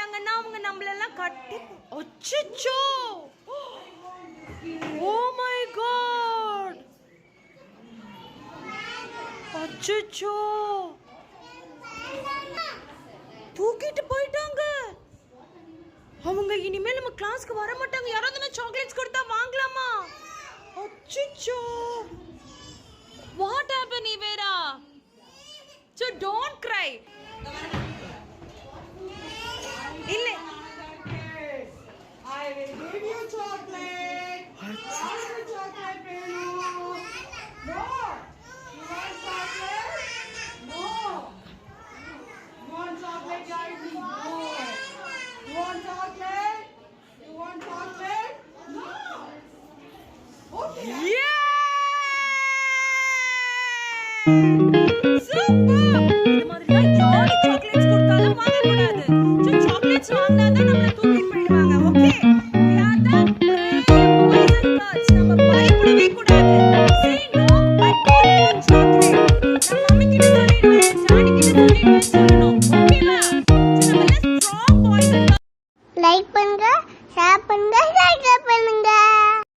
போயிட்டாங்கன்னா அவங்க நம்மளெல்லாம் கட்டி அச்சச்சோ ஓ மை காட் அச்சச்சோ தூக்கிட்டு போயிட்டாங்க அவங்க. இனிமேல் நம்ம கிளாஸ்க்கு வர மாட்டாங்க. யாராவது சாக்லேட்ஸ் கொடுத்தா வாங்கலாமா? அச்சச்சோ what happened Ivera? So don't cry. ille I will give you chocolate. I will chocolate for you. No. You want chocolate? No. You want chocolate, guys? No. You want chocolate? You want chocolate? No. Okay. Yeah!